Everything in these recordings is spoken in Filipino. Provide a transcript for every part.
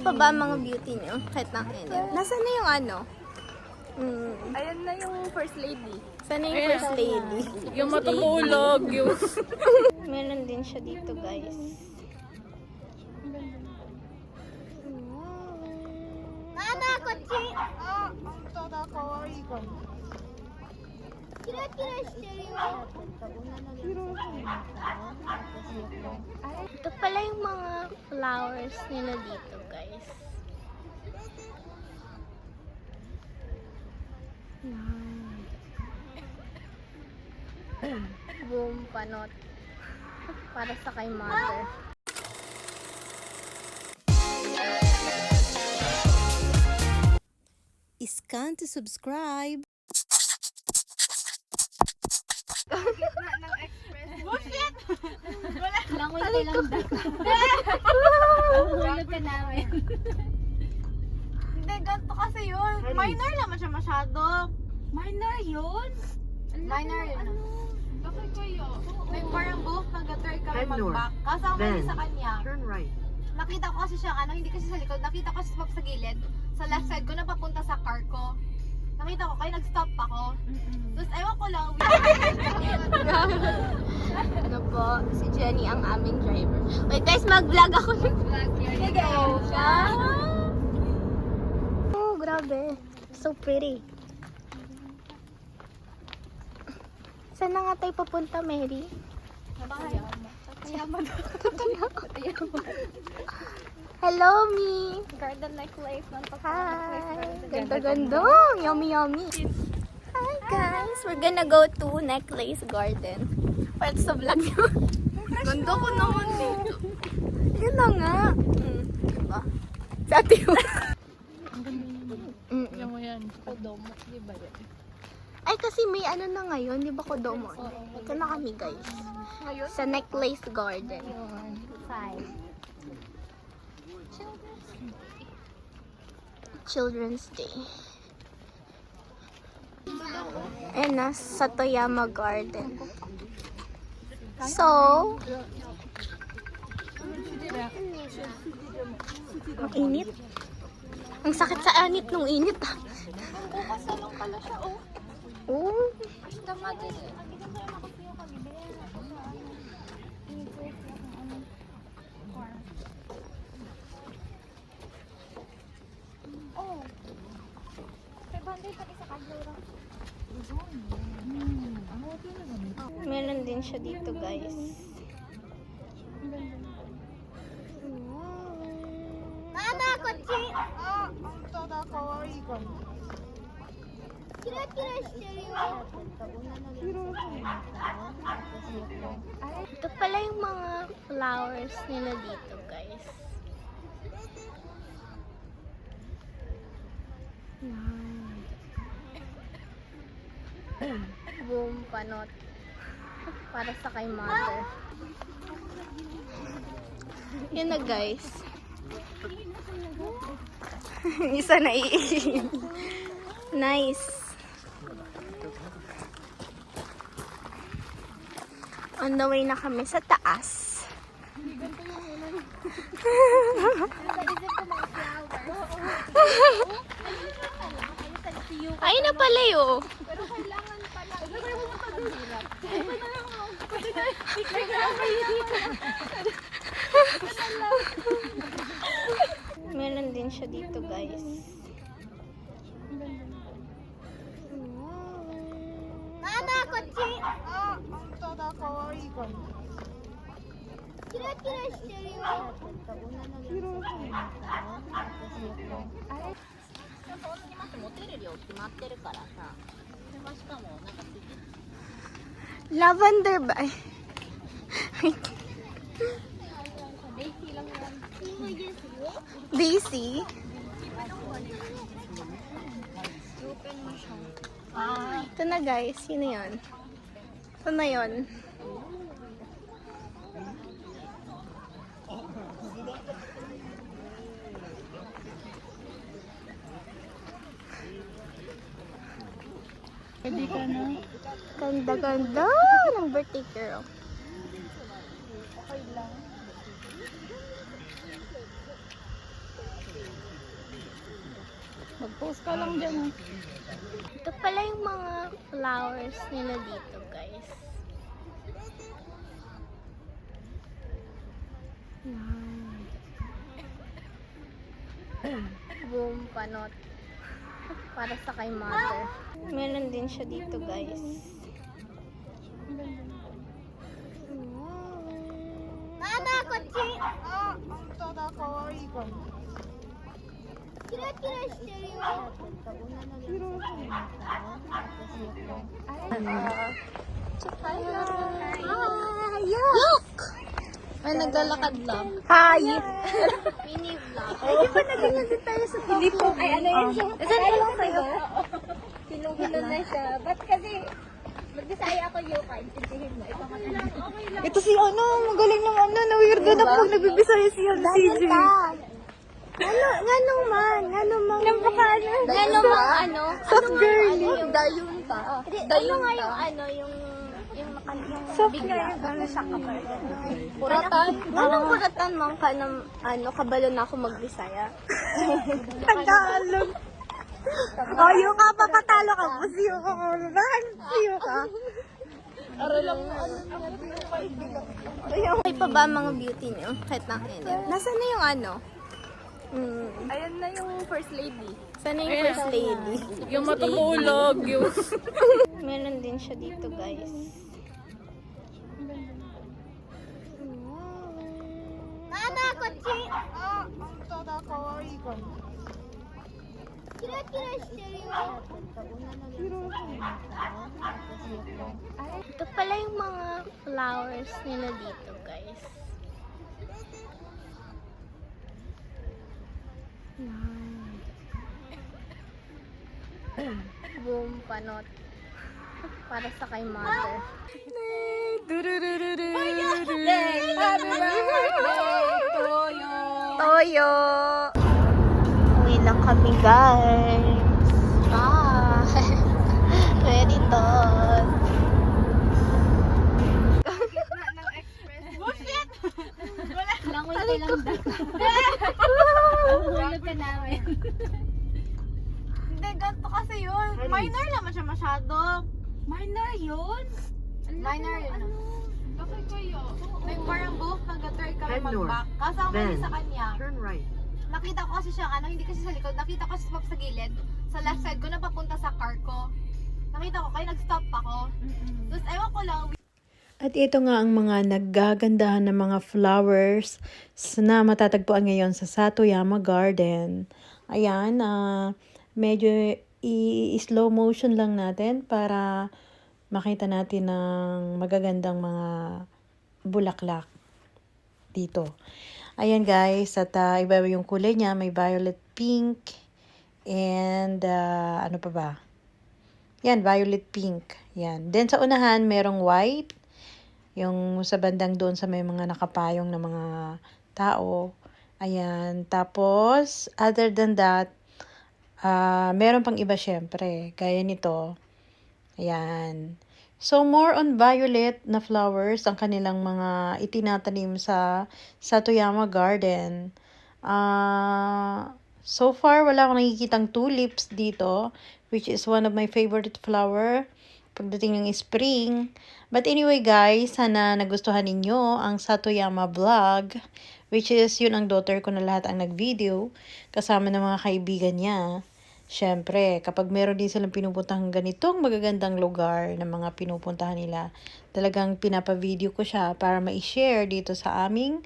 pa ba ang mga beauty nyo? Kahit ng init. Nasaan na yung ano? Ayan na yung first lady. Saan na yung first lady? Yung matutulog. Yung... Meron din siya dito, guys. Mama, kotse! Ito pala yung mga flowers nila dito, guys. Boom, panot. Para sa kay mother. Scan to subscribe. Langoy ka lang daw. Hulog ka namin. Hindi, ganito kasi yun. Minor naman siya masyado. Minor yun? Minor yun. Bakit kayo? May parang both nag-try kami Head north. mag-back. Kasama niya sa kanya. Turn right. Nakita ko kasi siya, hindi kasi sa likod. Nakita ko siya sa gilid. Sa left side ko na papunta sa car ko. Nakita ko, kaya nag-stop ako. Tapos ewan ko lang. Ano po, si Jenny ang aming driver. Wait guys, mag-vlog ako ng vlog. Sige. Oh, grabe. So pretty. Saan na nga tayo papunta, Mary? Hello, me. Garden like life. Hi. Ganda-ganda. Yummy, yummy. Hi, guys. We're gonna go to Necklace Garden. Part sa vlog nyo. Ganda ko naman dito. Yun na nga. Diba? Sa atin mo. Yan mo yan. Kodomo. Di ba yan? Ay, kasi may ano na ngayon. Di ba Kodomo? Ito na kami, guys. Sa Necklace Garden. 5. Children's Day. Ayan na, sa Toyama Garden. So, ang init. Ang sakit sa anit nung init. Bukas na lang pala siya, oh. Oh. Tama din. Meron din siya dito, guys. Mama, kotse! Ito pala yung mga flowers nila dito, guys. Boom, panot. Para sa kay mother. Yun na, guys. Isa na nice. On the way na kami sa taas. Ay na pala yun. Pero kailangan pala. Meron din siya dito, guys. Mama, kotse! Lavender ba? Daisy? Ito na, guys. Yun na yun. Ito na yun. Pwede ka na. Ganda-ganda ng birthday girl. Okay lang. Mag-post ka lang dyan. Ito pala yung mga flowers nila dito, guys. Boom, panot. Para sa kay mother. Meron din siya dito, guys. Mama, kotse! Look! Ay, naglalakad lang. Hi! Mini vlog. Ay, di ba naglalakad din tayo sa top? Hindi po. Ay, ano yun siya? Saan ka lang kayo? Silong-hilon na siya. Ba't kasi, mag-Bisaya ako yung intindihin mo. Ito lang. Ito si ano, magaling ng ano, na-weirdo na pag nagbibisaya siya si CJ. Nganong man? Nganong man? Nganong man ano? Soft girly. Dayon pa. Dayon nga yung ano, yung Soft bigla. Ano siya kapal? Puratan? Nganong puratan man ka ng ano, kabalo na ako mag-Bisaya? Tagalog. Oyo ka, papatalo ka. Pusiyo ka, ulan. Pusiyo ka. Okay pa ba mga beauty niyo? Kahit na init. Nasaan na yung ano? Ayan na yung first lady. Saan na yung first lady? Yung matutulog. Yung... Meron din siya dito, guys. Mama, kotse! Ito pala yung mga flowers nila dito, guys. Boom, panot. Para sa kay mother. Toyo! Uwi lang kami, guys. Bye! Ready to. Langoy ko lang daw. Hulog ka namin. Hindi, ganito kasi yun. Minor naman siya masyado. Minor yun? Minor yun. Bakit kayo? Like parang both nag-try kami mag-back. Kasama niya sa kanya. Turn right. Nakita ko kasi siya, ano, hindi kasi sa likod. Nakita ko sa gilid. Sa left side ko na papunta sa car ko. Nakita ko kayo, nag-stop ako. Tapos ewan ko lang, At ito nga ang mga naggagandahan ng mga flowers na matatagpuan ngayon sa Satoyama Garden. Ayan, medyo i-slow motion lang natin para makita natin ng magagandang mga bulaklak dito. Ayan guys, at iba yung kulay niya, may violet pink and ano pa ba? Yan, violet pink. Yan. Then sa unahan, merong white. Yung sa bandang doon sa may mga nakapayong na mga tao. Ayan. Tapos, other than that, meron pang iba syempre. Gaya nito. Ayan. So, more on violet na flowers ang kanilang mga itinatanim sa Satoyama Garden. So far, wala akong nakikitang tulips dito, which is one of my favorite flower pagdating ng spring. But anyway guys, sana nagustuhan ninyo ang Satoyama vlog, which is yun ang daughter ko na lahat ang nag-video kasama ng mga kaibigan niya. Syempre, kapag meron din silang pinupuntahang ganitong magagandang lugar na mga pinupuntahan nila, talagang pinapa-video ko siya para ma-share dito sa aming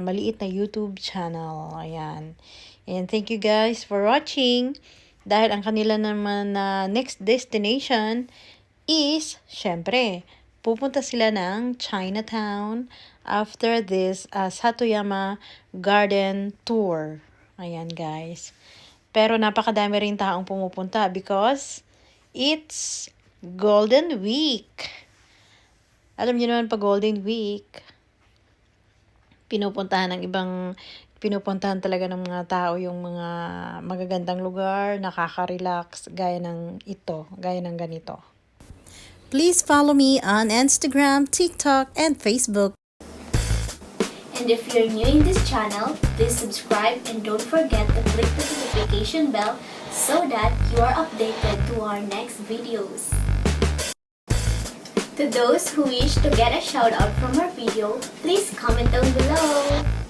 maliit na YouTube channel. Ayan. And thank you guys for watching. Dahil ang kanila naman na next destination is, syempre, pupunta sila ng Chinatown after this Satoyama Garden Tour. Ayan guys. Pero napakadami rin taong pumupunta because it's Golden Week. Alam niyo naman pag Golden Week, pinupuntahan talaga ng mga tao yung mga magagandang lugar, nakaka-relax, gaya ng ganito. Please follow me on Instagram, TikTok, and Facebook. And if you're new in this channel, please subscribe and don't forget to click the notification bell so that you are updated to our next videos. To those who wish to get a shout out from our video, please comment down below.